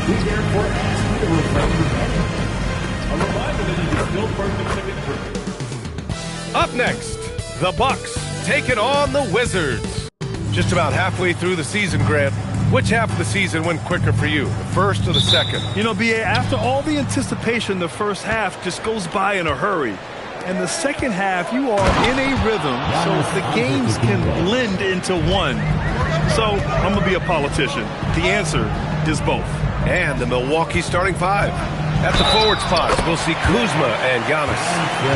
We therefore ask you to refrain from betting. A reminder that you can still purchase tickets for... Up next, the Bucks taking on the Wizards. Just about halfway through the season, Grant. Which half of the season went quicker for you, the first or the second? You know, B.A., after all the anticipation, the first half just goes by in a hurry. And the second half, you are in a rhythm, so the games can blend into one. So, I'm going to be a politician. The answer is both. And the Milwaukee starting five. At the forward spots, we'll see Kuzma and Giannis.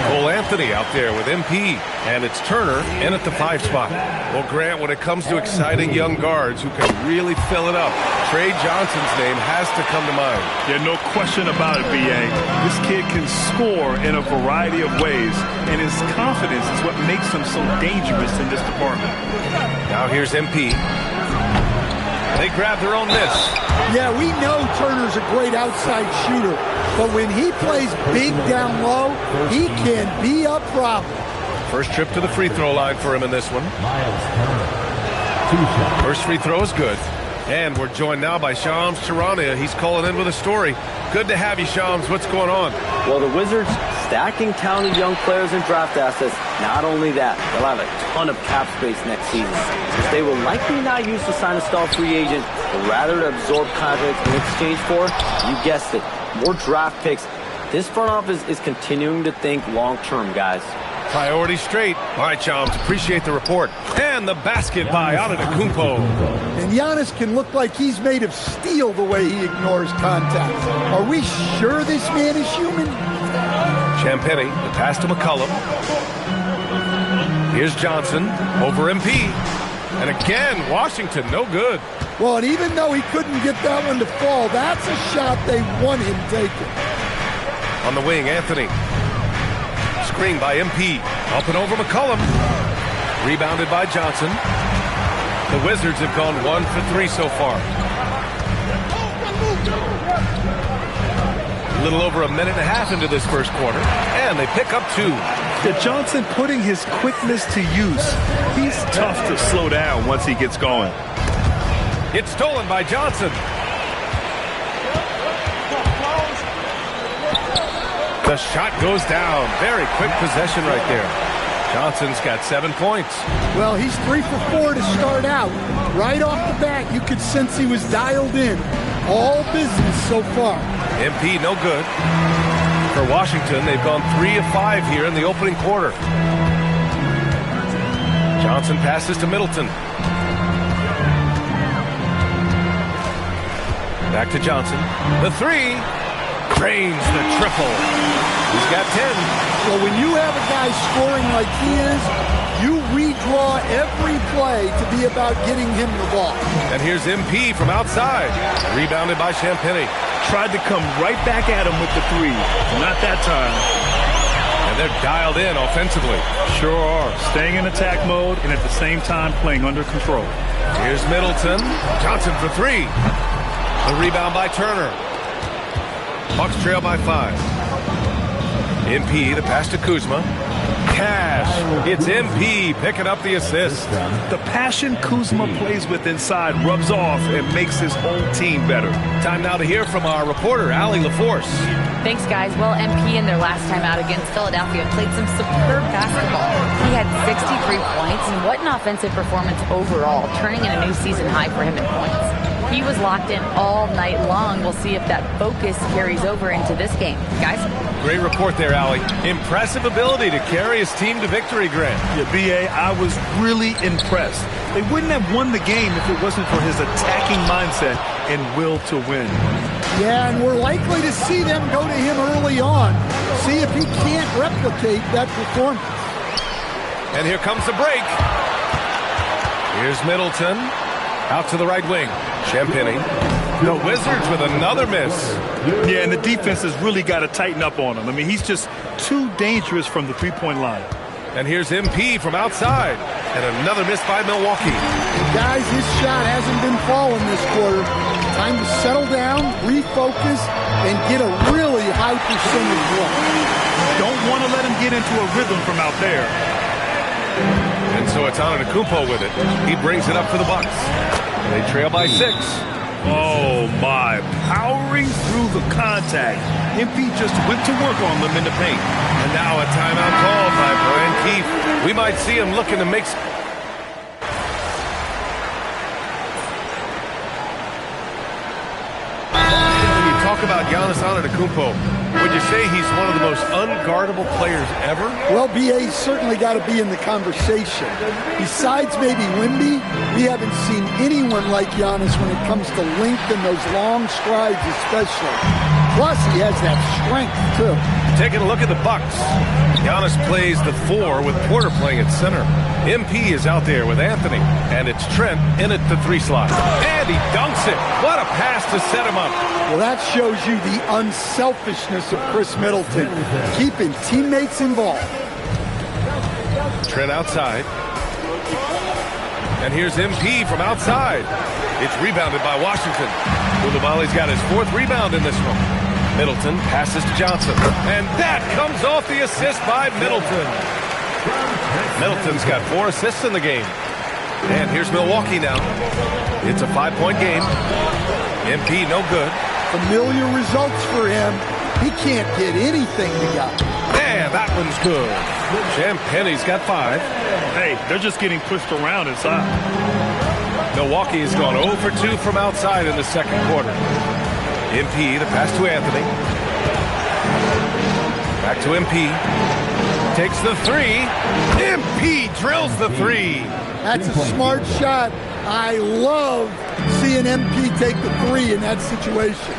Cole Anthony out there with MP. And it's Turner in at the 5 spot. Well, Grant, when it comes to exciting young guards who can really fill it up, Trey Johnson's name has to come to mind. Yeah, no question about it, B.A. This kid can score in a variety of ways, and his confidence is what makes him so dangerous in this department. Now here's MP. They grab their own miss. Yeah, we know Turner's a great outside shooter, but when he plays big down low, he can be a problem. First trip to the free throw line for him in this one. First free throw is good. And we're joined now by Shams Charania. He's calling in with a story. Good to have you, Shams. What's going on? Well, the Wizards stacking talented young players and draft assets. Not only that, they'll have a ton of cap space next season, which they will likely not use to sign a star free agent, but rather to absorb contracts in exchange for, you guessed it, more draft picks. This front office is continuing to think long-term, guys. Priority straight. All right, Shams, appreciate the report. And the basket by Antetokounmpo. And Giannis can look like he's made of steel the way he ignores contact. Are we sure this man is human? Champagnie, the pass to McCollum. Here's Johnson over MP. And again, Washington, no good. Well, and even though he couldn't get that one to fall, that's a shot they want him taking. On the wing, Anthony. Screen by MP. Up and over McCollum. Rebounded by Johnson. The Wizards have gone 1 for 3 so far. A little over a minute and a half into this first quarter. And they pick up 2. Yeah, Johnson putting his quickness to use. He's tough to slow down once he gets going. It's stolen by Johnson. The shot goes down. Very quick possession right there. Johnson's got 7 points. Well, he's 3 for 4 to start out. Right off the bat, you could sense he was dialed in. All business so far. MP no good. For Washington, they've gone 3 of 5 here in the opening quarter. Johnson passes to Middleton. Back to Johnson. The 3. Drains the triple. He's got 10. Well, when you have a guy scoring like he is, you redraw every play to be about getting him the ball. And here's MP from outside. Rebounded by Champagnie. Tried to come right back at him with the 3. Not that time. And they're dialed in offensively. Sure are. Staying in attack mode and at the same time playing under control. Here's Middleton. Johnson for 3. The rebound by Turner. Bucks trail by 5. MP, the pass to Kuzma. Cash. It's MP picking up the assist. The passion Kuzma plays with inside rubs off and makes his whole team better. Time now to hear from our reporter, Allie LaForce. Thanks, guys. Well, MP in their last time out against Philadelphia played some superb basketball. He had 63 points, and what an offensive performance overall, turning in a new season high for him in points. He was locked in all night long. We'll see if that focus carries over into this game. Guys? Great report there, Allie. Impressive ability to carry his team to victory, Grant. Yeah, B.A., I was really impressed. They wouldn't have won the game if it wasn't for his attacking mindset and will to win. Yeah, and we're likely to see them go to him early on. See if he can't replicate that performance. And here comes the break. Here's Middleton. Out to the right wing. Champagnie. The Wizards with another miss. Yeah, and the defense has really got to tighten up on him. I mean, he's just too dangerous from the three-point line. And here's MP from outside. And another miss by Milwaukee. Guys, his shot hasn't been falling this quarter. Time to settle down, refocus, and get a really high percentage look. Don't want to let him get into a rhythm from out there. And so it's Antetokounmpo with it. He brings it up for the Bucks. They trail by 6. Oh, Oh, my. Powering through the contact. MP just went to work on them in the paint. And now a timeout called by Brian Keefe. We might see him looking to make... When you talk about Giannis Antetokounmpo, would you say he's one of the most unguardable players ever? Well, B.A.'s certainly got to be in the conversation. Besides maybe Wemby, we haven't seen anyone like Giannis when it comes to length and those long strides especially. Plus, he has that strength, too. Taking a look at the Bucks. Giannis plays the 4 with Porter playing at center. MP is out there with Anthony, and it's Trent in at the 3 slot. And he dunks it. What a pass to set him up. Well, that shows you the unselfishness of Chris Middleton, keeping teammates involved. Trent outside. And here's MP from outside. It's rebounded by Washington. Koulibaly's got his 4th rebound in this one. Middleton passes to Johnson. And that comes off the assist by Middleton. Middleton's got 4 assists in the game. And here's Milwaukee now. It's a 5-point game. MP no good. Familiar results for him. He can't get anything together. And that one's good. Champagne's got 5. Hey, they're just getting pushed around inside. Milwaukee has gone 0 for 2 from outside in the second quarter. MP, the pass to Anthony. Back to MP. Takes the 3. MP drills the 3. That's a smart shot. I love seeing MP take the 3 in that situation.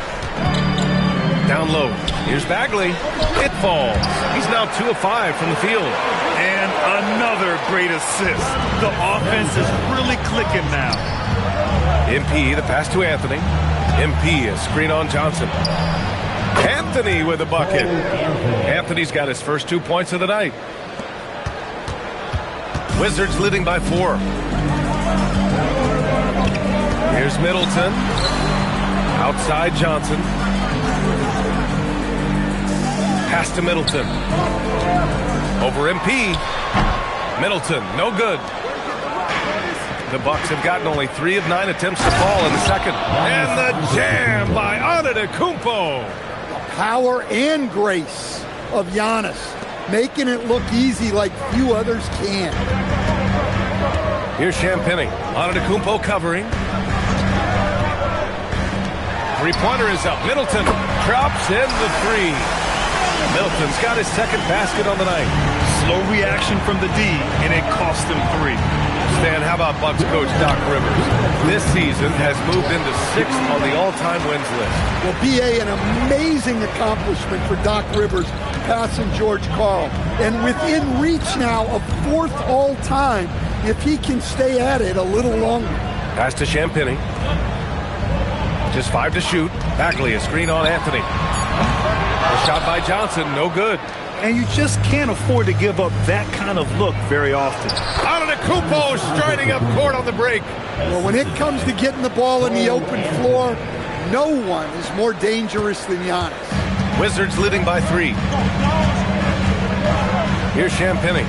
Down low. Here's Bagley. It falls. He's now 2 of 5 from the field. And another great assist. The offense is really clicking now. MP, the pass to Anthony. MP, a screen on Johnson. Anthony with a bucket. Anthony's got his first 2 points of the night. Wizards leading by 4. Here's Middleton. Outside Johnson. Pass to Middleton. Over MP. Middleton, no good. The Bucks have gotten only 3 of 9 attempts to fall in the second. And the jam by Antetokounmpo. Power and grace of Giannis, making it look easy like few others can. Here's Champagnie. Antetokounmpo covering. 3-pointer is up. Middleton drops in the 3. Middleton's got his second basket on the night. Slow reaction from the D, and it cost him 3. Stan, how about Bucks coach Doc Rivers? This season has moved into 6th on the all-time wins list. Well, B.A., an amazing accomplishment for Doc Rivers passing George Karl. And within reach now of 4th all-time if he can stay at it a little longer. Pass to Champagnie. Just 5 to shoot. Bagley, a screen on Anthony. A shot by Johnson, no good. And you just can't afford to give up that kind of look very often. Antetokounmpo striding up court on the break. Well, when it comes to getting the ball in the open floor, no one is more dangerous than Giannis. Wizards leading by 3. Here's Champagnie.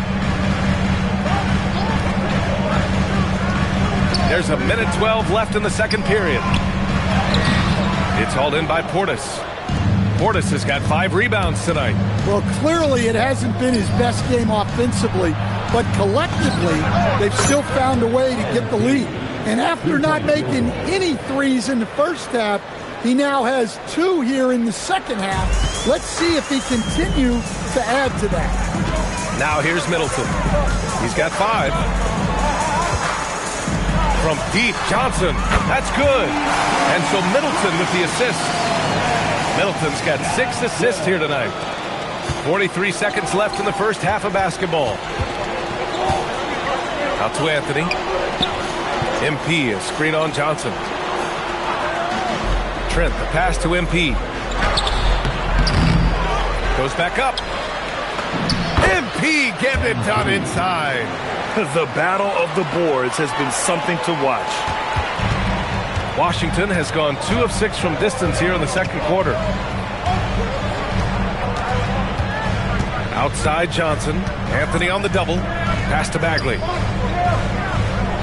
There's a minute 12 left in the second period. It's hauled in by Portis. Portis has got 5 rebounds tonight. Well, clearly it hasn't been his best game offensively, but collectively, they've still found a way to get the lead. And after not making any threes in the first half, he now has 2 here in the second half. Let's see if he continues to add to that. Now here's Middleton. He's got 5. From deep, Johnson. That's good. And so Middleton with the assist. Middleton's got 6 assists here tonight. 43 seconds left in the first half of basketball. Out to Anthony. MP, a screen on Johnson. Trent, the pass to MP. Goes back up. MP getting it done inside. The battle of the boards has been something to watch. Washington has gone 2 of 6 from distance here in the second quarter. Outside Johnson. Anthony on the double. Pass to Bagley.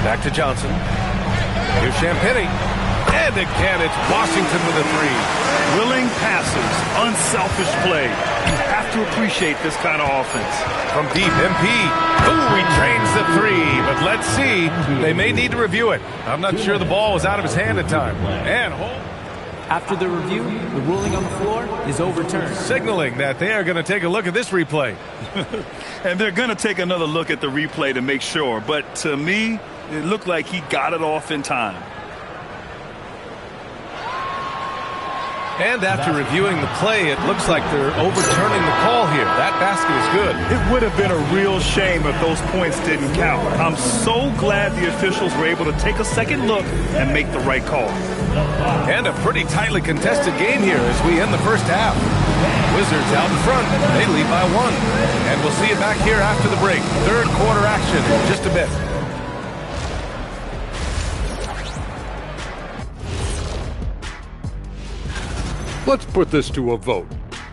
Back to Johnson. Here's Champagnie. And again, it's Washington with a three. Willing passes, unselfish play. You have to appreciate this kind of offense. From deep, MP. Ooh, he drains the three. But let's see. They may need to review it. I'm not sure the ball was out of his hand at time. And after the review, the ruling on the floor is overturned. Signaling that they are going to take a look at this replay. And they're going to take another look at the replay to make sure. But to me, it looked like he got it off in time. And after reviewing the play, it looks like they're overturning the call here. That basket is good. It would have been a real shame if those points didn't count. I'm so glad the officials were able to take a second look and make the right call. And a pretty tightly contested game here as we end the first half. Wizards out in front. They lead by 1. And we'll see you back here after the break. Third quarter action in just a bit. Let's put this to a vote.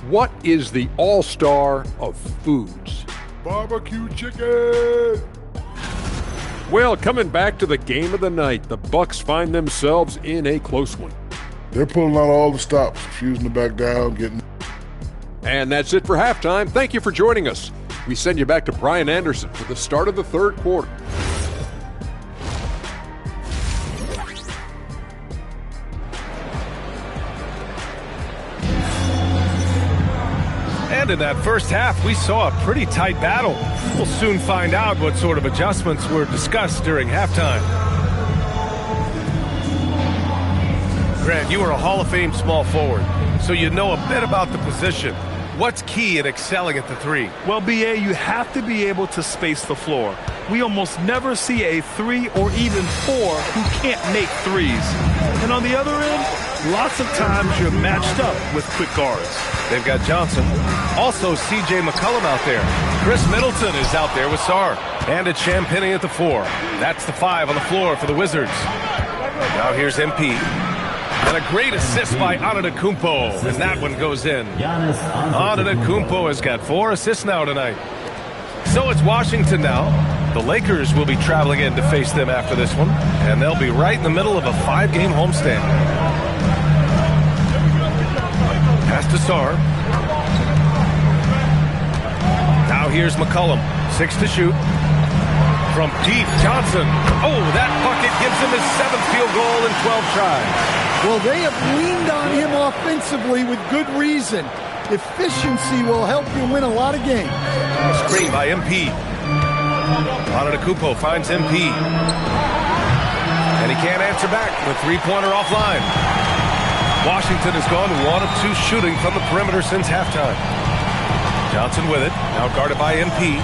What is the all-star of foods? Barbecue chicken! Well, coming back to the game of the night, the Bucks find themselves in a close one. They're pulling out all the stops, refusing to back down, getting... And that's it for halftime. Thank you for joining us. We send you back to Brian Anderson for the start of the third quarter. And in that first half, we saw a pretty tight battle. We'll soon find out what sort of adjustments were discussed during halftime. Grant, you are a Hall of Fame small forward, so you know a bit about the position. What's key in excelling at the three? Well, B.A., you have to be able to space the floor. We almost never see a 3 or even 4 who can't make threes. And on the other end, lots of times you're matched up with quick guards. They've got Johnson. Also, C.J. McCollum out there. Chris Middleton is out there with Sarr. And it's Champagnie at the 4. That's the 5 on the floor for the Wizards. Now here's MP. And a great assist by Antetokounmpo. And that one goes in. Antetokounmpo has got 4 assists now tonight. So it's Washington now. The Lakers will be traveling in to face them after this one. And they'll be right in the middle of a 5-game homestand. Pass to Sarr. Now here's McCollum. 6 to shoot. From deep, Johnson. Oh, that bucket gives him his 7th field goal in 12 tries. Well, they have leaned on him offensively with good reason. Efficiency will help you win a lot of games. Screen by MP. Antetokounmpo finds MP. And he can't answer back. The three-pointer offline. Washington has gone 1 of 2 shooting from the perimeter since halftime. Johnson with it. Now guarded by MP.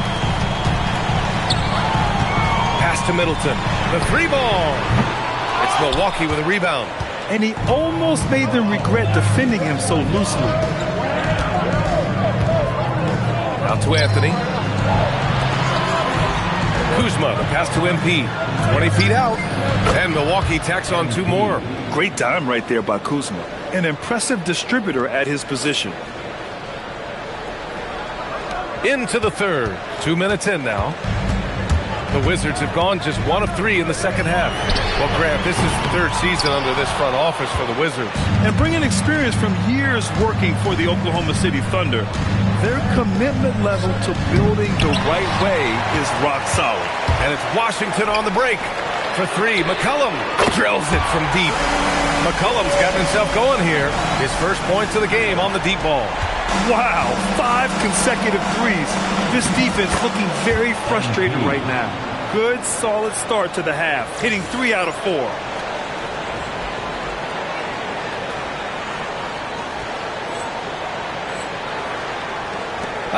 Pass to Middleton. The 3-ball. It's Milwaukee with a rebound. And he almost made them regret defending him so loosely. Out to Anthony. Kuzma, the pass to MP. 20 feet out. And Milwaukee tacks on 2 more. Great dime right there by Kuzma. An impressive distributor at his position. Into the third. 2 minutes in now. The Wizards have gone just 1 of 3 in the second half. Well, Grant, this is the 3rd season under this front office for the Wizards. And bringing experience from years working for the Oklahoma City Thunder, their commitment level to building the right way is rock solid. And it's Washington on the break. For 3, McCollum drills it from deep. McCollum's gotten himself going here. His first points of the game on the deep ball. Wow, 5 consecutive threes. This defense looking very frustrated right now. Good, solid start to the half, hitting 3 out of 4.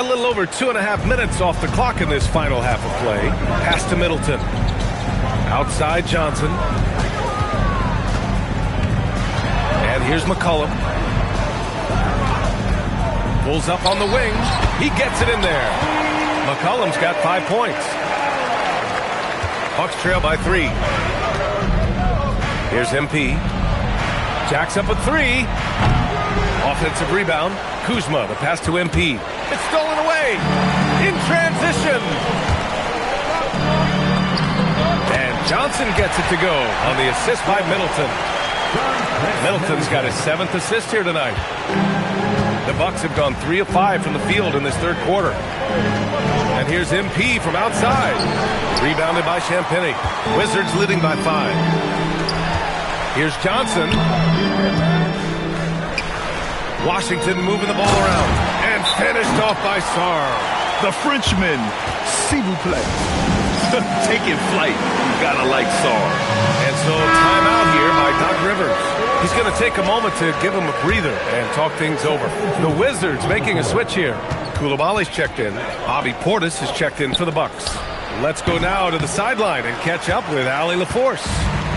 A little over 2.5 minutes off the clock in this final half of play. Pass to Middleton. Outside Johnson. And here's McCollum. Pulls up on the wing. He gets it in there. McCollum's got 5 points. Bucks trail by 3. Here's MP. Jacks up a 3. Offensive rebound. Kuzma, the pass to MP. It's stolen away. In transition. And Johnson gets it to go on the assist by Middleton. Middleton's got his 7th assist here tonight. The Bucks have gone 3 of 5 from the field in this third quarter. And here's MP from outside. Rebounded by Champagnie. Wizards leading by 5. Here's Johnson. Washington moving the ball around. And finished off by Sarr. The Frenchman, s'il vous plaît. Taking flight. You gotta like Sarr. And so timeout here by Doc Rivers. He's going to take a moment to give him a breather and talk things over. The Wizards making a switch here. Koulibaly's checked in. Bobby Portis is checked in for the Bucks. Let's go now to the sideline and catch up with Allie LaForce.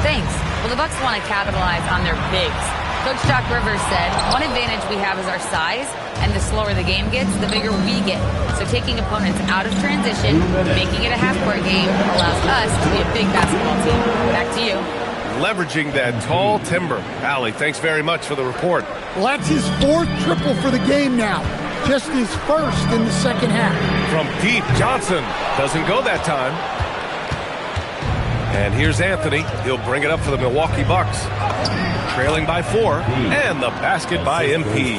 Thanks. Well, the Bucks want to capitalize on their bigs. Coach Doc Rivers said, one advantage we have is our size, and the slower the game gets, the bigger we get. So taking opponents out of transition, making it a half-court game, allows us to be a big basketball team. Back to you. Leveraging that tall timber. Allie, thanks very much for the report. Well, that's his 4th triple for the game now. Just his 1st in the second half. From deep, Johnson doesn't go that time. And here's Anthony. He'll bring it up for the Milwaukee Bucks. Trailing by 4. And the basket by MP.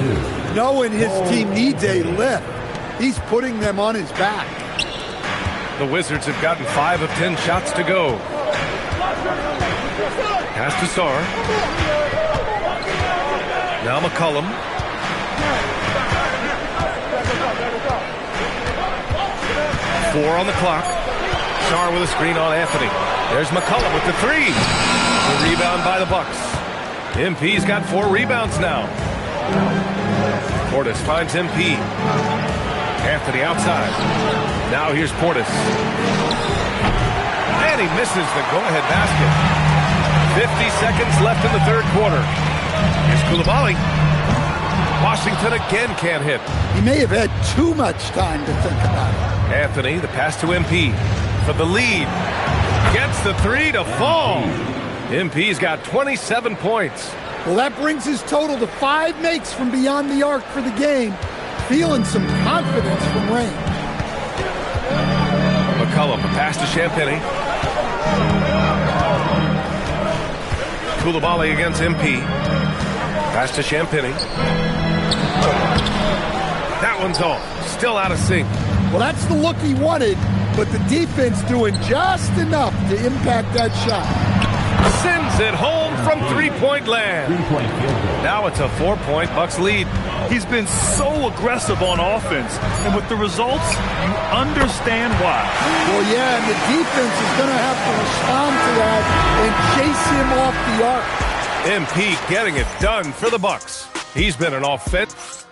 Knowing his team needs a lift, he's putting them on his back. The Wizards have gotten 5 of 10 shots to go. Pass to Sarr. Now McCollum. Four on the clock. Sarr with a screen on Anthony. There's McCollum with the 3. The rebound by the Bucks. MP's got 4 rebounds now. Portis finds MP. Anthony outside. Now here's Portis. And he misses the go-ahead basket. 50 seconds left in the third quarter. Here's Koulibaly. Washington again can't hit. He may have had too much time to think about it. Anthony, the pass to MP for the lead. Gets the 3 to fall. MP's got 27 points. Well, that brings his total to 5 makes from beyond the arc for the game. Feeling some confidence from range. McCollum, a pass to Champagnie. Koulibaly against MP. Pass to Champagnie. That one's off. Still out of sync. Well, that's the look he wanted, but the defense doing just enough to impact that shot. Sends it home from three-point land. Now it's a 4-point Bucks lead. He's been so aggressive on offense, and with the results, you understand why. Well, yeah, and the defense is going to have to respond to that and chase him off the arc. MP getting it done for the Bucks. He's been an offense.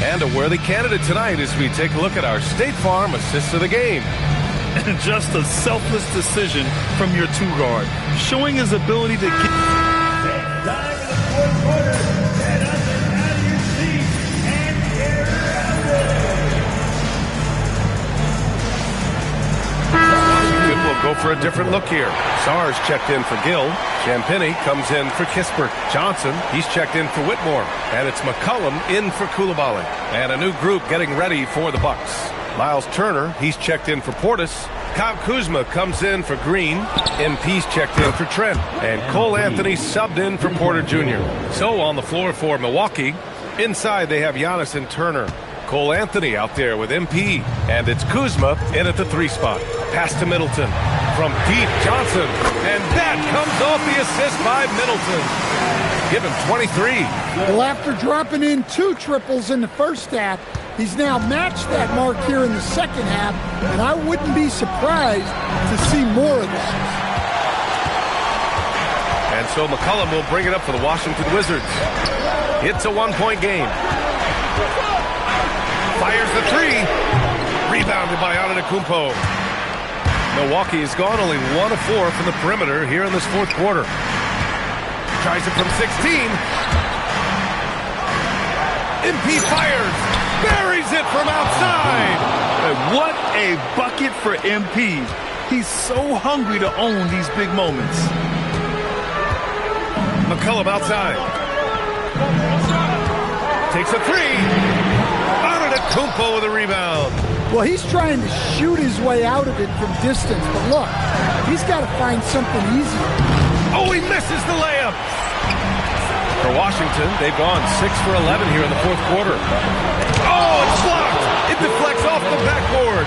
And a worthy candidate tonight as we take a look at our State Farm assists of the game. And just a selfless decision from your 2-guard, showing his ability to get... We'll go for a different look here. Sarr's checked in for Gill. Champagnie comes in for Kispert. Johnson, he's checked in for Whitmore. And it's McCollum in for Koulibaly. And a new group getting ready for the Bucks. Miles Turner, he's checked in for Portis. Kyle Kuzma comes in for Green. MP's checked in for Trent. And Cole Anthony subbed in for Porter Jr. So on the floor for Milwaukee, inside they have Giannis and Turner. Cole Anthony out there with MP. And it's Kuzma in at the 3 spot. Pass to Middleton. From deep, Johnson. And that comes off the assist by Middleton. Give him 23. Well, after dropping in 2 triples in the first half, he's now matched that mark here in the second half, and I wouldn't be surprised to see more of that. And so McCollum will bring it up for the Washington Wizards. It's a 1-point game. Fires the 3. Rebounded by Antetokounmpo. Milwaukee has gone only 1 of 4 from the perimeter here in this fourth quarter. Tries it from 16. MP fires. Buries it from outside. And what a bucket for MP. He's so hungry to own these big moments. McCollum outside. Takes a 3. Antetokounmpo with a rebound. Well, he's trying to shoot his way out of it from distance, but look, he's got to find something easier. Oh, he misses the layup. For Washington, they've gone 6 for 11 here in the fourth quarter. Oh, it's blocked. It deflects off the backboard.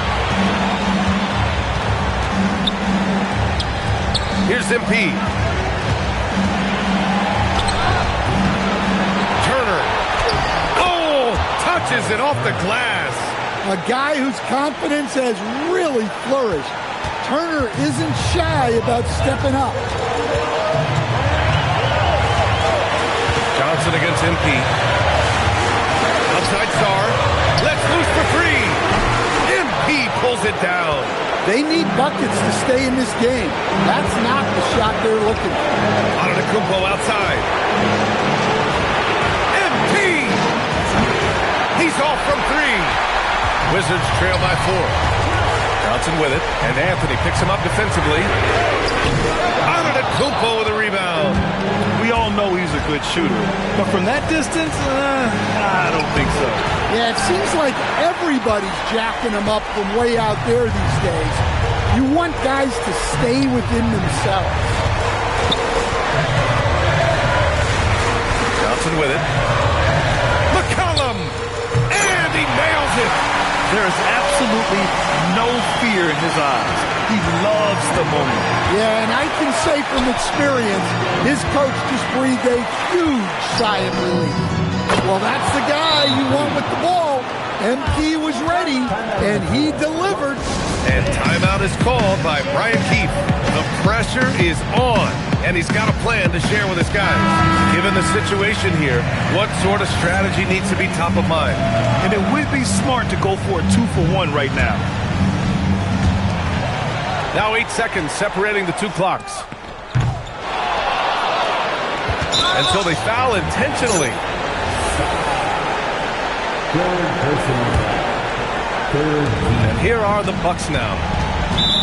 Here's MP. Turner. Oh, touches it off the glass. A guy whose confidence has really flourished. Turner isn't shy about stepping up. Johnson against MP. Outside Star. Let's loose for three. MP pulls it down. They need buckets to stay in this game. That's not the shot they're looking for. Antetokounmpo outside. MP! He's off from three. Wizards trail by 4. Johnson with it, and Anthony picks him up defensively. Antetokounmpo with a rebound. We all know he's a good shooter, but from that distance, I don't think so. Yeah, it seems like everybody's jacking him up from way out there these days. You want guys to stay within themselves. Johnson with it. McCollum! And he nails it! There is absolutely no fear in his eyes. He loves the moment. Yeah, and I can say from experience, his coach just breathed a huge sigh of relief. Well, that's the guy you want with the ball. MP was ready, and he delivered. And timeout is called by Brian Keefe. The pressure is on, and he's got a plan to share with his guys. Given the situation here, what sort of strategy needs to be top of mind? And it would be smart to go for a 2-for-1 right now. Now 8 seconds separating the two clocks. And so they foul intentionally. And here are the Bucks now.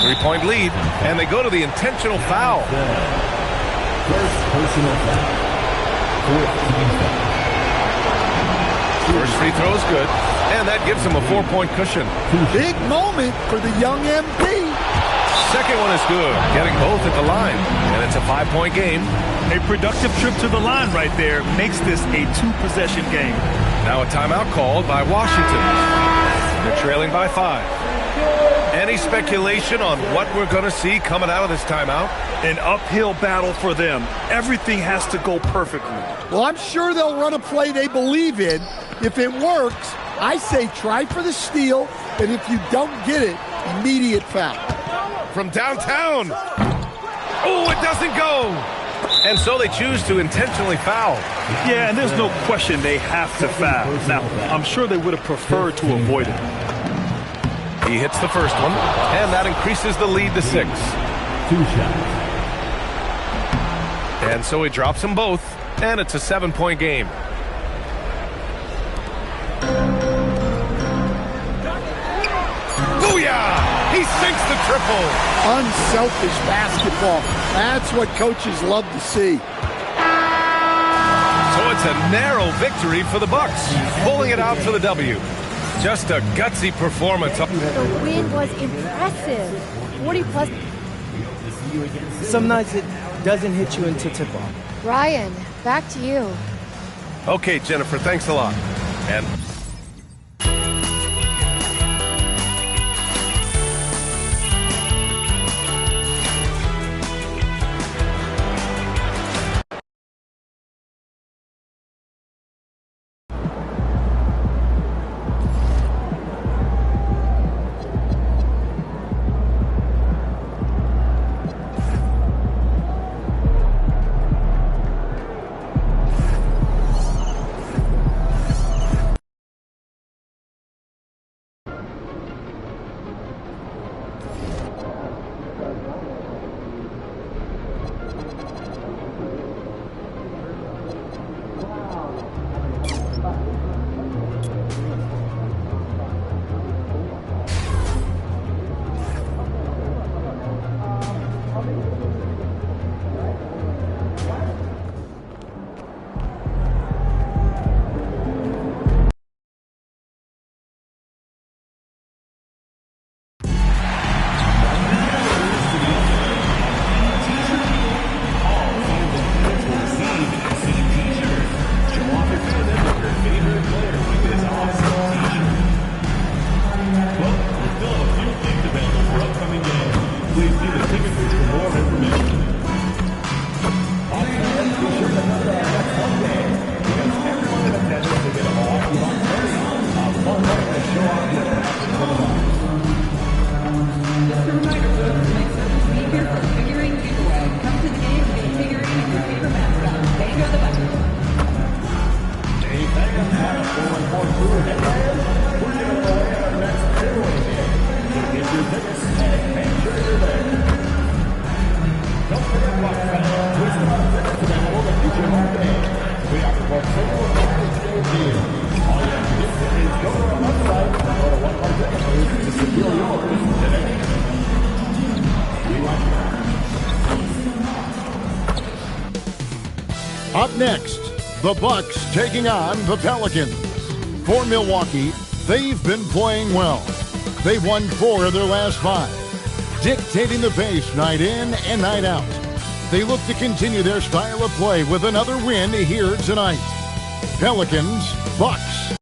3-point lead, and they go to the intentional foul. First personal foul. First free throw is good, and that gives him a 4-point cushion. Big moment for the young MP. Second one is good, getting both at the line, and it's a 5-point game. A productive trip to the line right there makes this a 2-possession game. Now a timeout called by Washington. They're trailing by 5. Any speculation on what we're going to see coming out of this timeout? An uphill battle for them. Everything has to go perfectly. Well, I'm sure they'll run a play they believe in. If it works, I say try for the steal, and if you don't get it, immediate foul. From downtown. Oh, it doesn't go. And so they choose to intentionally foul. Yeah, and there's no question they have to foul. Now, I'm sure they would have preferred to avoid it. He hits the first one, and that increases the lead to 6. 2 shots. And so he drops them both, and it's a 7-point game. Booyah! He sinks the triple. Unselfish basketball. That's what coaches love to see. So it's a narrow victory for the Bucks, pulling it out for the W. Just a gutsy performance. The win was impressive. 40+. Some nights it doesn't hit you until tip-off. Ryan, back to you. Okay, Jennifer, thanks a lot. And Up next, the Bucks taking on the Pelicans. For Milwaukee, they've been playing well. They've won 4 of their last 5, dictating the pace night in and night out. They look to continue their style of play with another win here tonight. Pelicans, Bucks.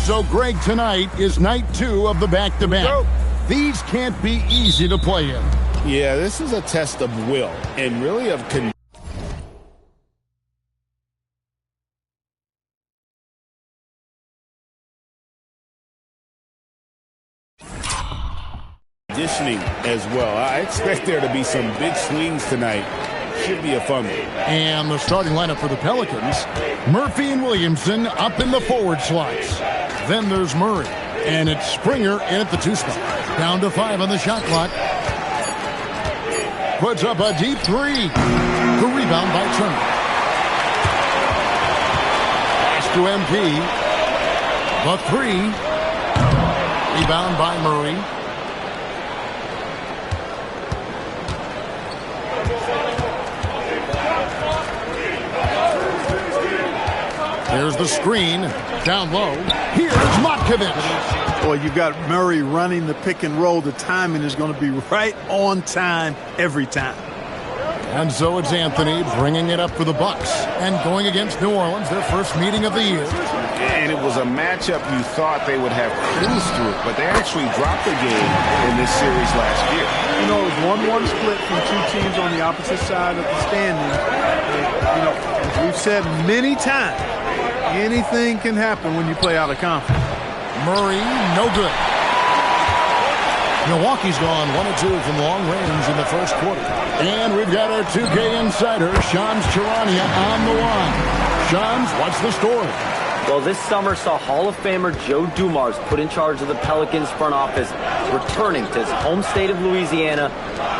So, Greg, tonight is night 2 of the back-to-back. These can't be easy to play in. Yeah, this is a test of will and really of conditioning as well. I expect there to be some big swings tonight. Should be a fun one. And the starting lineup for the Pelicans, Murphy and Williamson up in the forward slots. Then there's Murray. And it's Springer in at the 2 spot. Down to 5 on the shot clock. Puts up a deep 3. The rebound by Turner. Pass to MP. The 3. Rebound by Murray. There's the screen. Down low. Here's Matkovic. Boy, you got Murray running the pick and roll. The timing is going to be right on time every time. And so it's Anthony bringing it up for the Bucks and going against New Orleans, their first meeting of the year. And it was a matchup you thought they would have cruised through, but they actually dropped the game in this series last year. You know, it was 1-1 split from 2 teams on the opposite side of the standings. You know, as we've said many times, anything can happen when you play out of conference. Murray, no good. Milwaukee's gone 1 of 2 from long range in the first quarter. And we've got our 2K insider, Shams Charania, on the line. Shams, what's the story? Well, this summer saw Hall of Famer Joe Dumars put in charge of the Pelicans front office, returning to his home state of Louisiana.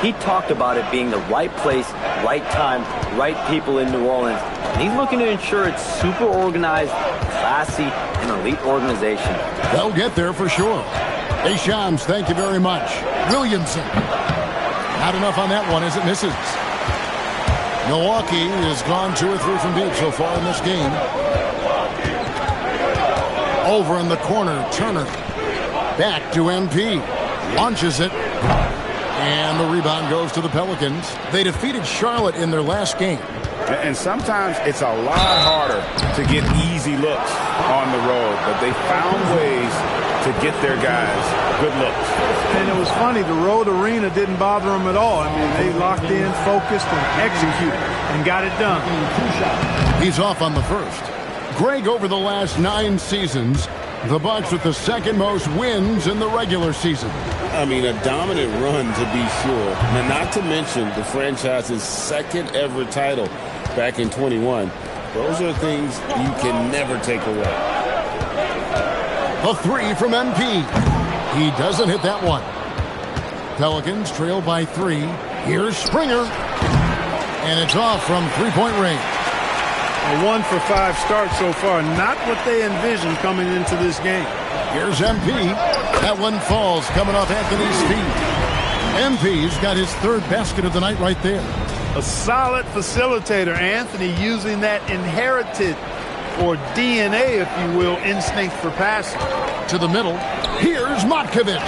He talked about it being the right place, right time, right people in New Orleans. And he's looking to ensure it's super organized, classy, and elite organization. They'll get there for sure. Hey, Shams, thank you very much. Williamson. Not enough on that one as it misses. Milwaukee has gone 2 or 3 from deep so far in this game. Over in the corner, Turner. Back to MP. Launches it. And the rebound goes to the Pelicans. They defeated Charlotte in their last game. And sometimes it's a lot harder to get easy looks on the road, but they found ways to get their guys good looks. And it was funny, the road arena didn't bother them at all. I mean, they locked in, focused, and executed, and got it done. He's off on the first. Greg, over the last 9 seasons, the Bucks with the 2nd most wins in the regular season. I mean, a dominant run to be sure. And not to mention the franchise's 2nd ever title back in 21. Those are things you can never take away. A 3 from MP. He doesn't hit that one. Pelicans trail by 3. Here's Springer. And it's off from 3-point range. A 1 for 5 start so far. Not what they envisioned coming into this game. Here's MP. That one falls coming off Anthony's feet. MP's got his 3rd basket of the night right there. A solid facilitator. Anthony using that inherited, or DNA, if you will, instinct for passing. To the middle. Here's Matkovic.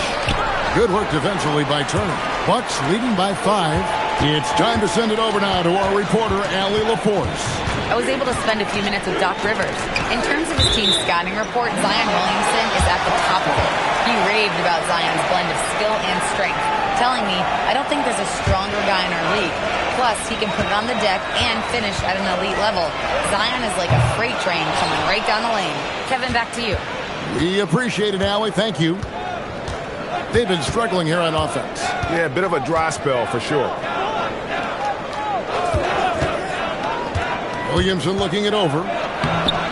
Good work defensively by Turner. Bucks leading by 5. It's time to send it over now to our reporter, Allie LaForce. I was able to spend a few minutes with Doc Rivers. In terms of his team's scouting report, Zion Williamson is at the top of it. He raved about Zion's blend of skill and strength, telling me, I don't think there's a stronger guy in our league. Plus, he can put it on the deck and finish at an elite level. Zion is like a freight train coming right down the lane. Kevin, back to you. We appreciate it, Allie. Thank you. They've been struggling here on offense. Yeah, a bit of a dry spell for sure. Williamson looking it over.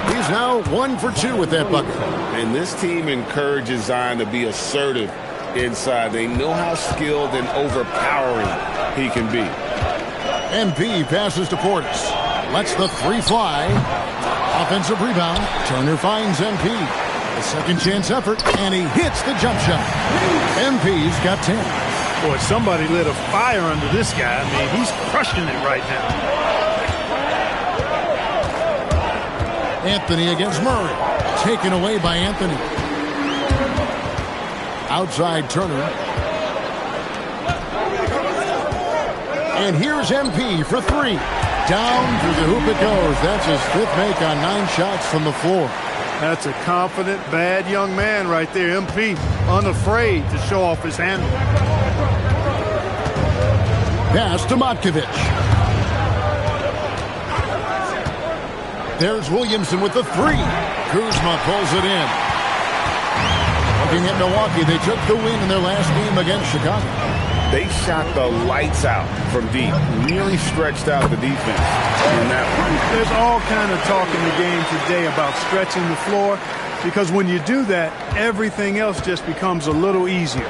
He's now 1 for 2 with that bucket. And this team encourages Zion to be assertive inside. They know how skilled and overpowering he can be. MP passes to Portis. Lets the three fly. Offensive rebound. Turner finds MP. A second chance effort, and he hits the jump shot. MP's got 10. Boy, somebody lit a fire under this guy. I mean, he's crushing it right now. Anthony against Murray. Taken away by Anthony. Outside Turner. And here's MP for three. Down through the hoop it goes. That's his fifth make on 9 shots from the floor. That's a confident, bad young man right there. MP, unafraid to show off his handle. Pass to Matkovic. There's Williamson with the three. Kuzma pulls it in. Looking at Milwaukee, they took the win in their last game against Chicago. They shot the lights out from deep. Really stretched out the defense in that one. There's all kind of talk in the game today about stretching the floor, because when you do that, everything else just becomes a little easier.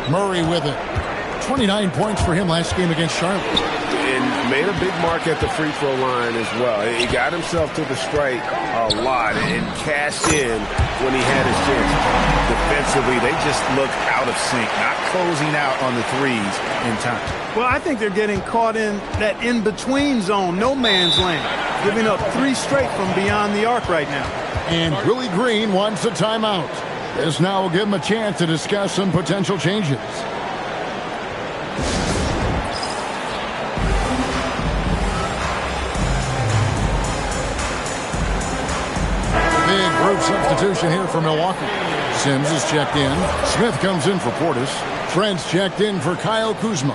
Murray with it. 29 points for him last game against Charlotte. And made a big mark at the free throw line as well. He got himself to the strike a lot and cashed in when he had his chance. Defensively, they just look out of sync, not closing out on the threes in time. Well, I think they're getting caught in that in-between zone, no man's land, giving up 3 straight from beyond the arc right now. And Willie Green wants a timeout. This now will give him a chance to discuss some potential changes. Big group substitution here for Milwaukee. Sims is checked in. Smith comes in for Portis. Trent's checked in for Kyle Kuzma.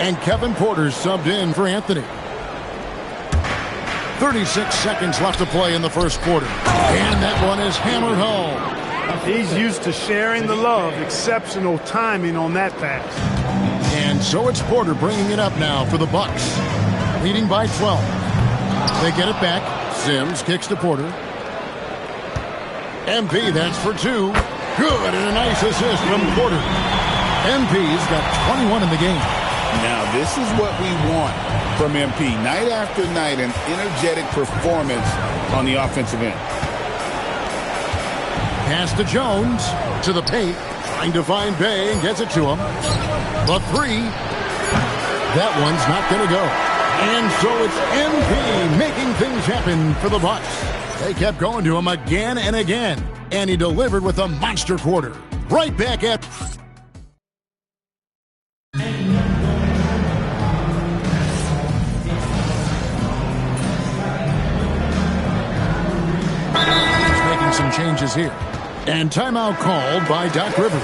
And Kevin Porter's subbed in for Anthony. 36 seconds left to play in the first quarter. And that one is hammered home. He's used to sharing the love. Exceptional timing on that pass. And so it's Porter bringing it up now for the Bucks. Leading by 12. They get it back. Sims kicks to Porter. MP, that's for 2. Good, and a nice assist from Porter. MP's got 21 in the game. Now, this is what we want from MP. Night after night, an energetic performance on the offensive end. Pass to Jones, to the paint, trying to find Bay, and gets it to him. The 3. That one's not going to go. And so it's MP making things happen for the Bucks. They kept going to him again and again, and he delivered with a monster quarter. Right back at... He's making some changes here. And timeout called by Doc Rivers.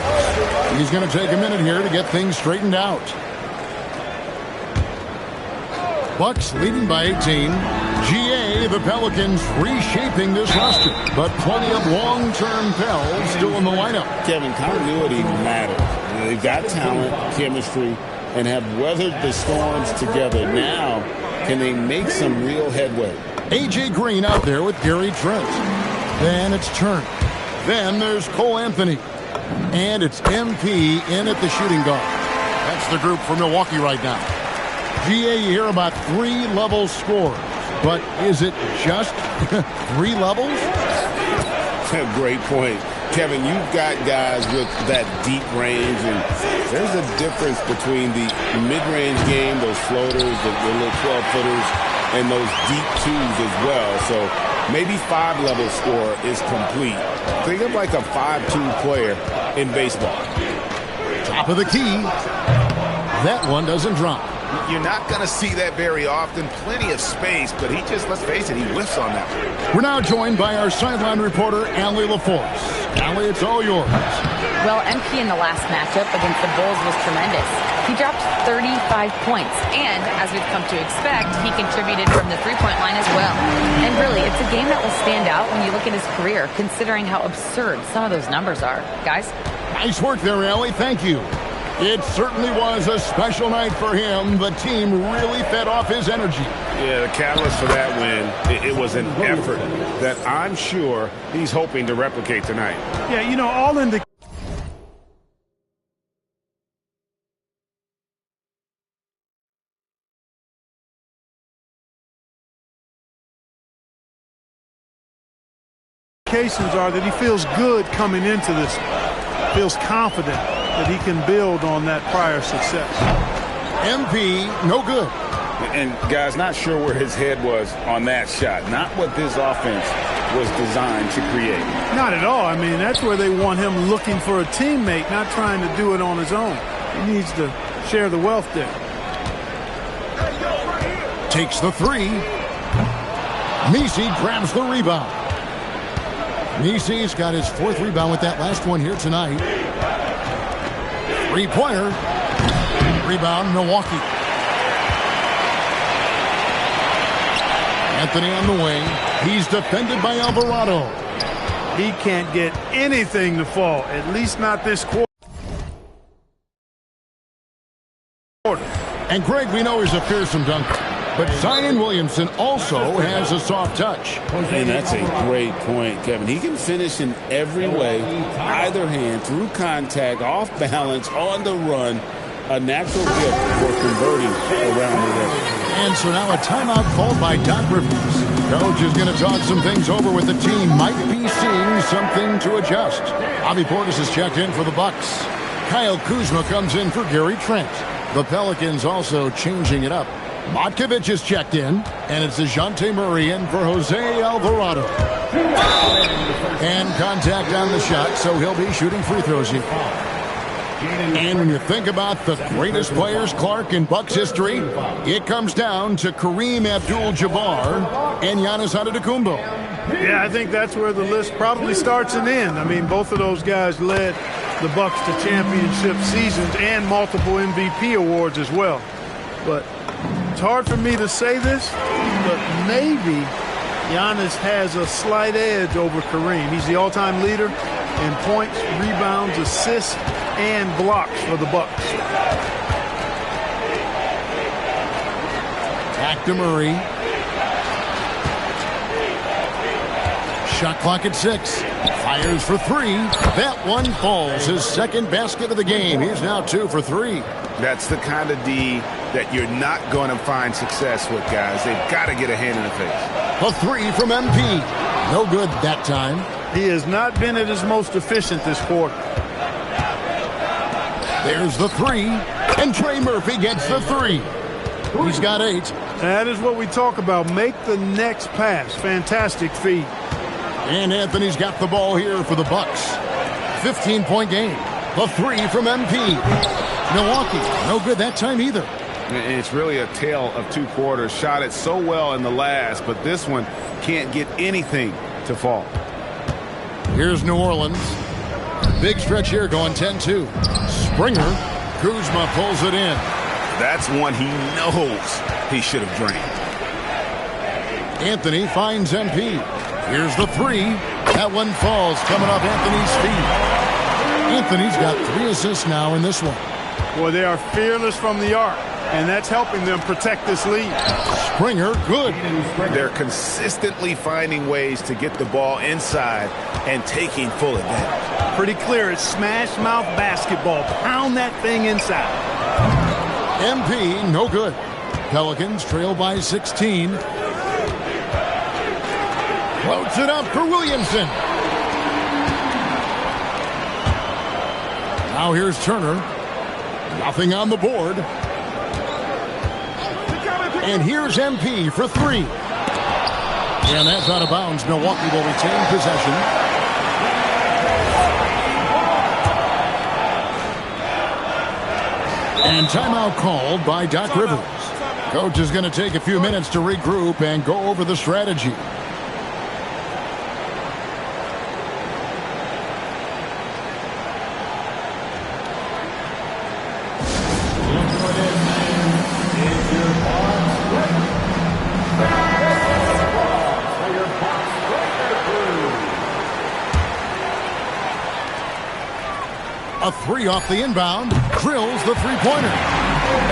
He's going to take a minute here to get things straightened out. Bucks leading by 18. GA, the Pelicans reshaping this roster, but plenty of long-term Pels still in the lineup. Kevin, continuity matters. They've got talent, chemistry, and have weathered the storms together. Now, can they make some real headway? A.J. Green out there with Gary Trent. Then it's Turner. Then there's Cole Anthony. And it's MP in at the shooting guard. That's the group for Milwaukee right now. GA, you hear about 3-level scores. But is it just 3 levels? Great point. Kevin, you've got guys with that deep range, and there's a difference between the mid-range game, those floaters, the little 12-footers, and those deep 2s as well. So maybe 5-level score is complete. Think of like a 5-2 player in baseball. Top of the key. That one doesn't drop. You're not going to see that very often. Plenty of space, but he just, let's face it, he whiffs on that one. We're now joined by our sideline reporter, Allie LaForce. Allie, it's all yours. Well, MP in the last matchup against the Bulls was tremendous. He dropped 35 points, and as we've come to expect, he contributed from the three-point line as well. And really, it's a game that will stand out when you look at his career, considering how absurd some of those numbers are. Guys? Nice work there, Allie. Thank you. It certainly was a special night for him. The team really fed off his energy. Yeah, the catalyst for that win, it was an effort that I'm sure he's hoping to replicate tonight. Yeah, you know, all in the indications are that he feels good coming into this, feels confident that he can build on that prior success. MP, no good. And guys, not sure where his head was on that shot. Not what this offense was designed to create. Not at all. I mean, that's where they want him looking for a teammate, not trying to do it on his own. He needs to share the wealth there. Takes the three. Messi grabs the rebound. Messi's got his 4th rebound with that last one here tonight. 3-pointer. Rebound, Milwaukee. Anthony on the wing. He's defended by Alvarado. He can't get anything to fall, at least not this quarter. And Greg, we know he's a fearsome dunker, but Zion Williamson also has a soft touch. And that's a great point, Kevin. He can finish in every way, either hand, through contact, off balance, on the run. A natural gift for converting around the rim. And so now a timeout called by Doc Rivers. Coach is going to talk some things over with the team. Might be seeing something to adjust. Bobby Portis is checked in for the Bucks. Kyle Kuzma comes in for Gary Trent. The Pelicans also changing it up. Matkovic is checked in, and it's DeJounte Murray in for Jose Alvarado. And contact on the shot, so he'll be shooting free throws here. And when you think about the greatest players, Clark, in Bucks history, it comes down to Kareem Abdul-Jabbar and Giannis Antetokounmpo. Yeah, I think that's where the list probably starts and ends. I mean, both of those guys led the Bucks to championship seasons and multiple MVP awards as well. But it's hard for me to say this, but maybe Giannis has a slight edge over Kareem. He's the all-time leader in points, rebounds, assists, and blocks for the Bucks. Back to Murray. Shot clock at 6. Fires for 3. That one falls. His 2nd basket of the game. He's now 2 for 3. That's the kind of D that you're not going to find success with, guys. They've got to get a hand in the face. A 3 from MP. No good that time. He has not been at his most efficient this quarter. There's the 3. And Trey Murphy gets the 3. He's got 8. That is what we talk about. Make the next pass. Fantastic feed. And Anthony's got the ball here for the Bucks. 15-point game. The 3 from MP. Milwaukee, no good that time either. It's really a tale of 2 quarters. Shot it so well in the last, but this one can't get anything to fall. Here's New Orleans. Big stretch here going 10-2. Springer. Kuzma pulls it in. That's one he knows he should have drained. Anthony finds MP. Here's the 3. That one falls coming off Anthony's feet. Anthony's got 3 assists now in this one. Boy, they are fearless from the arc, and that's helping them protect this lead. Springer, good. They're consistently finding ways to get the ball inside and taking full advantage. Pretty clear. It's smash mouth basketball. Pound that thing inside. MP, no good. Pelicans trail by 16. Floats it up for Williamson. Now here's Turner. Nothing on the board. And here's MP for 3. And that's out of bounds. Milwaukee will retain possession. And timeout called by Doc Rivers. Coach is going to take a few minutes to regroup and go over the strategy. A 3 off the inbound. Drills the 3-pointer.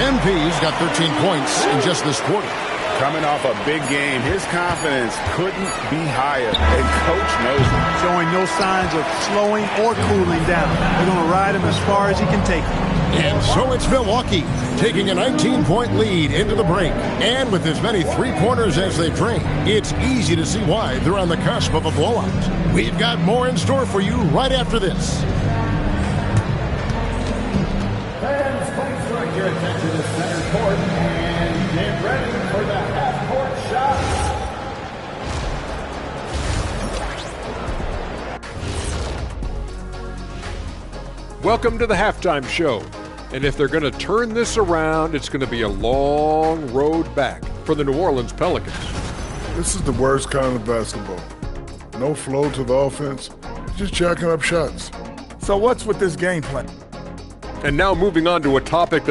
MP's got 13 points in just this quarter. Coming off a big game, his confidence couldn't be higher, and Coach knows it. Showing no signs of slowing or cooling down. They're going to ride him as far as he can take him. And so it's Milwaukee taking a 19-point lead into the break. And with as many three-pointers as they've drained, it's easy to see why they're on the cusp of a blowout. We've got more in store for you right after this. Fans, please direct your attention to center court and get ready for the half-court shot. Welcome to the halftime show. And if they're going to turn this around, it's going to be a long road back for the New Orleans Pelicans. This is the worst kind of basketball. No flow to the offense, just jacking up shots. So what's with this game plan? And now moving on to a topic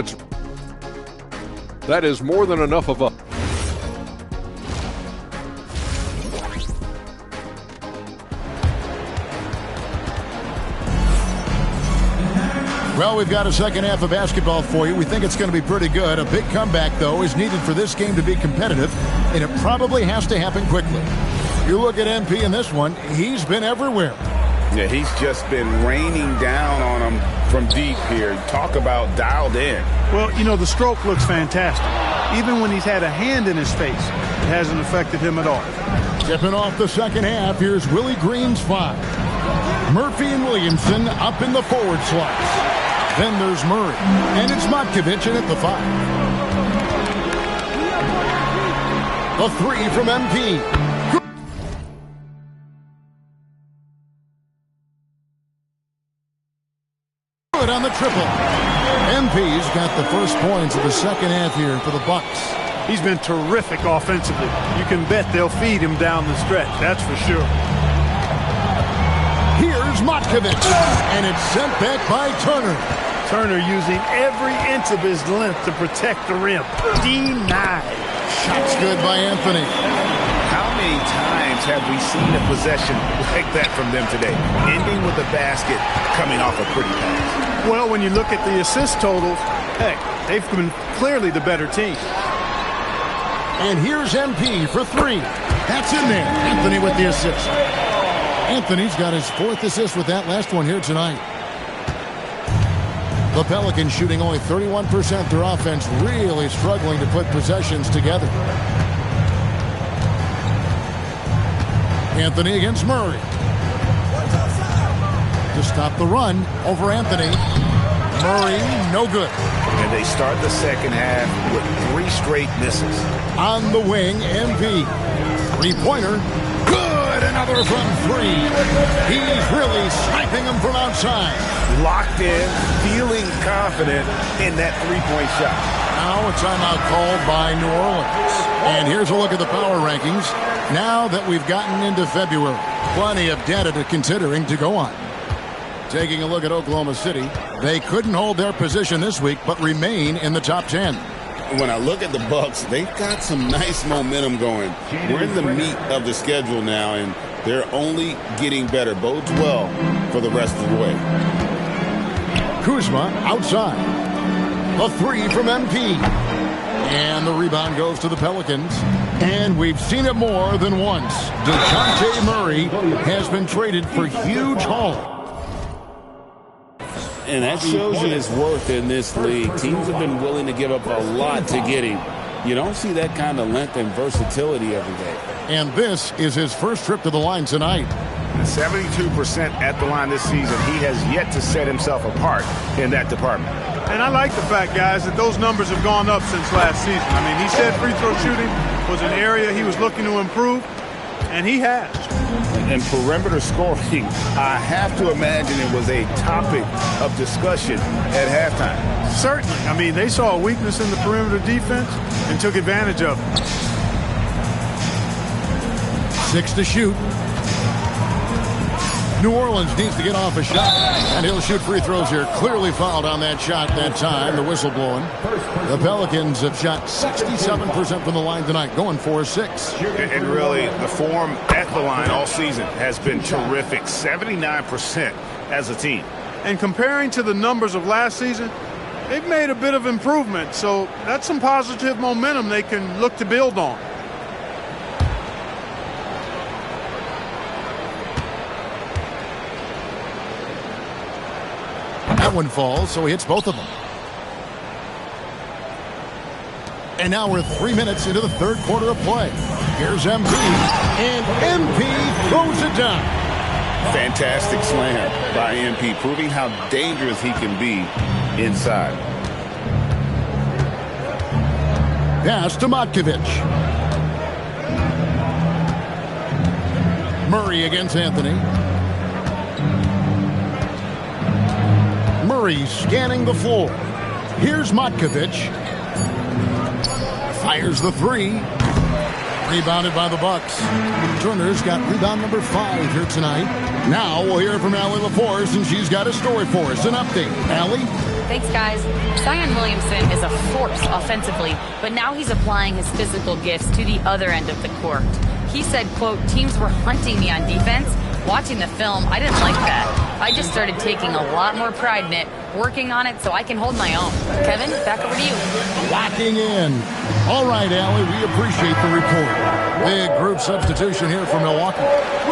that is more than enough of a Well, we've got a second half of basketball for you. We think it's going to be pretty good. A big comeback, though, is needed for this game to be competitive, and it probably has to happen quickly. You look at MP in this one, he's been everywhere. Yeah, he's just been raining down on him from deep here. Talk about dialed in. Well, you know, the stroke looks fantastic. Even when he's had a hand in his face, it hasn't affected him at all. Tipping off the second half, here's Willie Green's 5. Murphy and Williamson up in the forward slots. Then there's Murray, and it's Matkovic in at the 5. A 3 from MP. Good on the triple. MP's got the first points of the second half here for the Bucks. He's been terrific offensively. You can bet they'll feed him down the stretch, that's for sure. Here's Matkovic, and it's sent back by Turner. Turner using every inch of his length to protect the rim. Denied. Shots good by Anthony. How many times have we seen a possession like that from them today? Ending with a basket, coming off a pretty pass. Well, when you look at the assist totals, heck, they've been clearly the better team. And here's MP for 3. That's in there. Anthony with the assist. Anthony's got his 4th assist with that last one here tonight. The Pelicans shooting only 31%. Their offense really struggling to put possessions together. Anthony against Murray. To stop the run over Anthony. Murray, no good. And they start the second half with 3 straight misses. On the wing, MP. 3-pointer. Good, another from 3. He's really sniping them from outside. Locked in, feeling confident in that 3-point shot. Now a timeout called by New Orleans. And here's a look at the power rankings now that we've gotten into February. Plenty of data to considering to go on. Taking a look at Oklahoma City, they couldn't hold their position this week but remain in the top 10. When I look at the Bucks, they've got some nice momentum going. We're in the meat of the schedule now, and they're only getting better. Bodes well for the rest of the way. Kuzma outside. A 3 from MP. And the rebound goes to the Pelicans. And we've seen it more than once. DeJounte Murray has been traded for huge haul. And that shows you his worth in this league. Teams have been willing to give up a lot to get him. You don't see that kind of length and versatility every day. And this is his first trip to the line tonight. 72% at the line this season. He has yet to set himself apart in that department. And I like the fact, guys, that those numbers have gone up since last season. I mean, he said free throw shooting was an area he was looking to improve, and he has. And perimeter scoring, I have to imagine it was a topic of discussion at halftime. Certainly. I mean, they saw a weakness in the perimeter defense and took advantage of it. 6 to shoot. New Orleans needs to get off a shot, and he'll shoot free throws here. Clearly fouled on that shot that time, the whistle blowing. The Pelicans have shot 67% from the line tonight, going 4-6. And really, the form at the line all season has been terrific, 79% as a team. And comparing to the numbers of last season, they've made a bit of improvement, so that's some positive momentum they can look to build on. That one falls, so he hits both of them. And now we're 3 minutes into the third quarter of play. Here's MP, and MP throws it down. Fantastic slam by MP, proving how dangerous he can be inside. Pass to Matkovic. Murray against Anthony. Murray scanning the floor. Here's Matkovic. Fires the three. Rebounded by the Bucks. Turner's got rebound number 5 here tonight. Now we'll hear from Allie LaForce, and she's got a story for us. An update. Allie? Thanks, guys. Zion Williamson is a force offensively, but now he's applying his physical gifts to the other end of the court. He said, quote, teams were hunting me on defense. Watching the film, I didn't like that. I just started taking a lot more pride in it, working on it so I can hold my own. Kevin, back over to you. Locking in. All right, Allie, we appreciate the report. Big group substitution here for Milwaukee.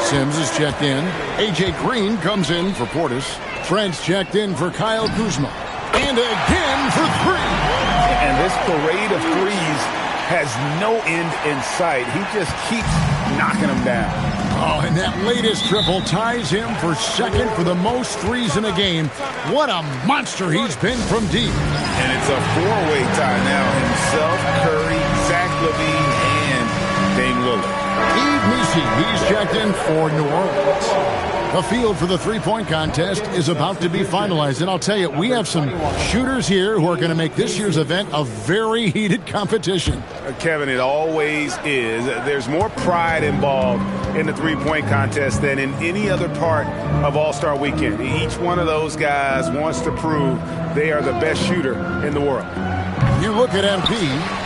Sims is checked in. A.J. Green comes in for Portis. Trent's checked in for Kyle Kuzma. And again for 3. And this parade of threes has no end in sight. He just keeps knocking them down. Oh, and that latest triple ties him for second for the most threes in a game. What a monster he's been from deep. And it's a 4-way tie now. Himself, Curry, Zach LaVine, and Dame Lillard. Yves Missi, he's checked in for New Orleans. The field for the three-point contest is about to be finalized. And I'll tell you, we have some shooters here who are going to make this year's event a very heated competition. Kevin, it always is. There's more pride involved in the three-point contest than in any other part of All-Star Weekend. Each one of those guys wants to prove they are the best shooter in the world. You look at MP,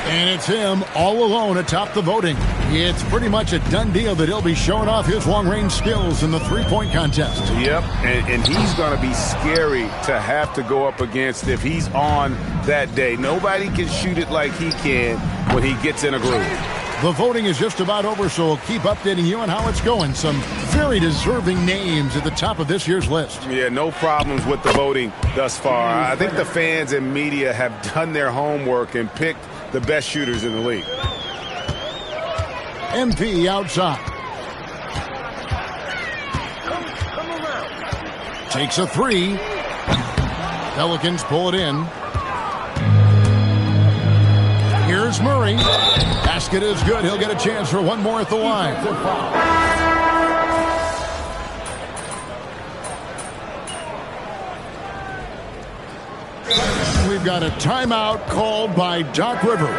and it's him all alone atop the voting. It's pretty much a done deal that he'll be showing off his long-range skills in the three-point contest. Yep, and he's going to be scary to have to go up against if he's on that day. Nobody can shoot it like he can when he gets in a groove. The voting is just about over, so we'll keep updating you on how it's going. Some very deserving names at the top of this year's list. Yeah, no problems with the voting thus far. I think the fans and media have done their homework and picked the best shooters in the league. MP outside. Takes a 3. Pelicans pull it in. Here's Murray. Basket is good. He'll get a chance for one more at the line. We've got a timeout called by Doc Rivers.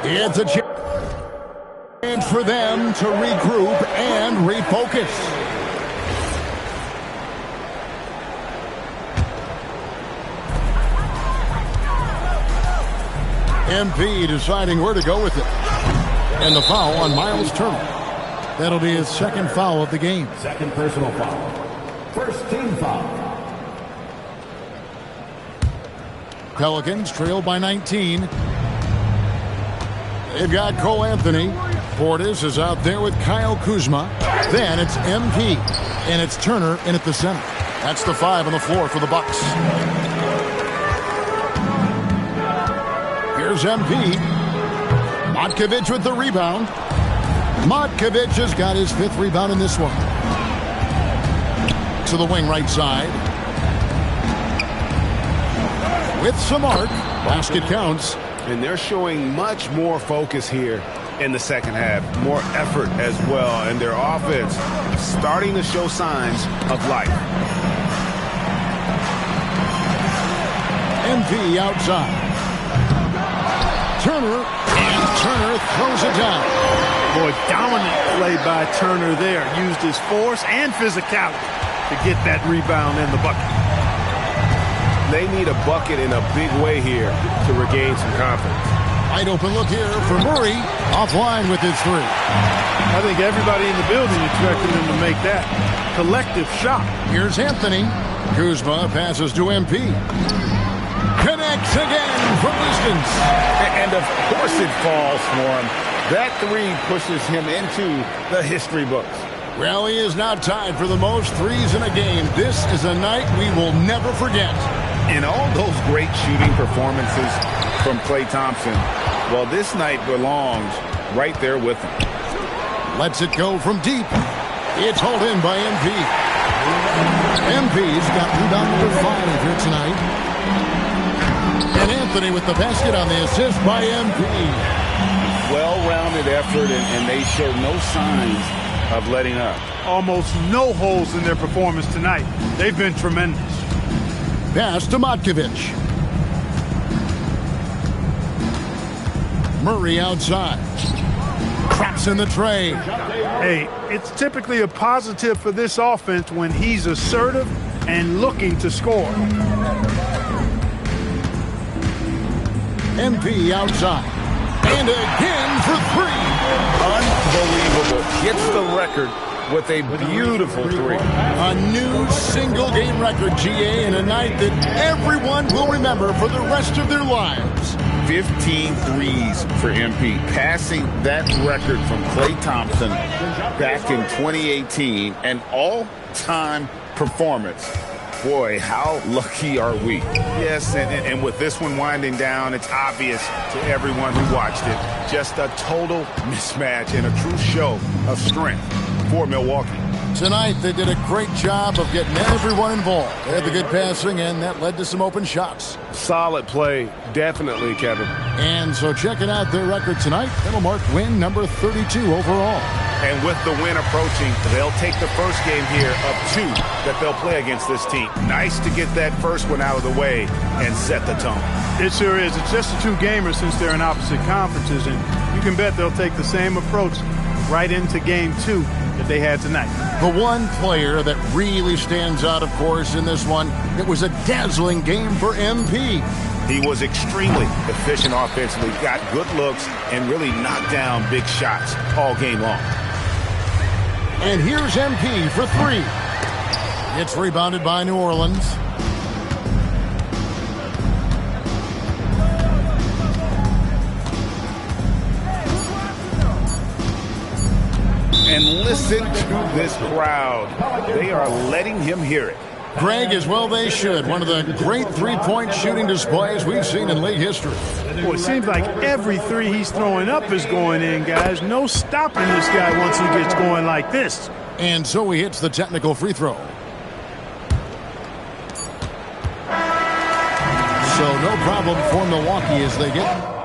It's a chance for them to regroup and refocus. MP deciding where to go with it. And the foul on Miles Turner. That'll be his second foul of the game. Second personal foul. First team foul. Pelicans trail by 19. They've got Cole Anthony. Portis is out there with Kyle Kuzma. Then it's MP. And it's Turner in at the center. That's the 5 on the floor for the Bucks. Here's MP. Matkovic with the rebound. Matkovic has got his 5th rebound in this one. To the wing right side. With some arc. Basket counts. And they're showing much more focus here in the second half. More effort as well. And their offense starting to show signs of life. MP outside. Turner, and Turner throws it down. Boy, dominant play by Turner there. Used his force and physicality to get that rebound in the bucket. They need a bucket in a big way here to regain some confidence. Wide open look here for Murray. Offline with his 3. I think everybody in the building expected him to make that collective shot. Here's Anthony. Kuzma passes to MP. Connect. Connects again from distance. And of course it falls for him. That three pushes him into the history books. Well, he is now tied for the most threes in a game. This is a night we will never forget. In all those great shooting performances from Klay Thompson, well, this night belongs right there with him. Lets it go from deep. It's hauled in by MP. MP's got rebound number 5 here tonight. And Anthony with the basket on the assist by MP. Well-rounded effort, and they show no signs of letting up. Almost no holes in their performance tonight. They've been tremendous. Pass to Matkovic. Murray outside. Traps in the tray. Hey, it's typically a positive for this offense when he's assertive and looking to score. MP outside. And again for 3. Unbelievable. Gets the record with a beautiful three. A new single-game record, GA, in a night that everyone will remember for the rest of their lives. 15 threes for MP, passing that record from Klay Thompson back in 2018, an all-time performance. Boy, how lucky are we? Yes, and with this one winding down, it's obvious to everyone who watched it. Just a total mismatch and a true show of strength for Milwaukee. Tonight, they did a great job of getting everyone involved. They had the good passing, and that led to some open shots. Solid play, definitely, Kevin. And so checking out their record tonight, that'll mark win number 32 overall. And with the win approaching, they'll take the first game here of 2 that they'll play against this team. Nice to get that first one out of the way and set the tone. It sure is. It's just a 2-gamer since they're in opposite conferences, and you can bet they'll take the same approach right into game 2 that they had tonight. The one player that really stands out, of course, in this one, it was a dazzling game for MP. He was extremely efficient offensively, got good looks, and really knocked down big shots all game long. And here's MP for 3. It's rebounded by New Orleans. And listen to this crowd. They are letting him hear it. Greg, as well they should. One of the great three-point shooting displays we've seen in league history. Well, it seems like every three he's throwing up is going in, guys. No stopping this guy once he gets going like this. And so he hits the technical free throw. So no problem for Milwaukee as they get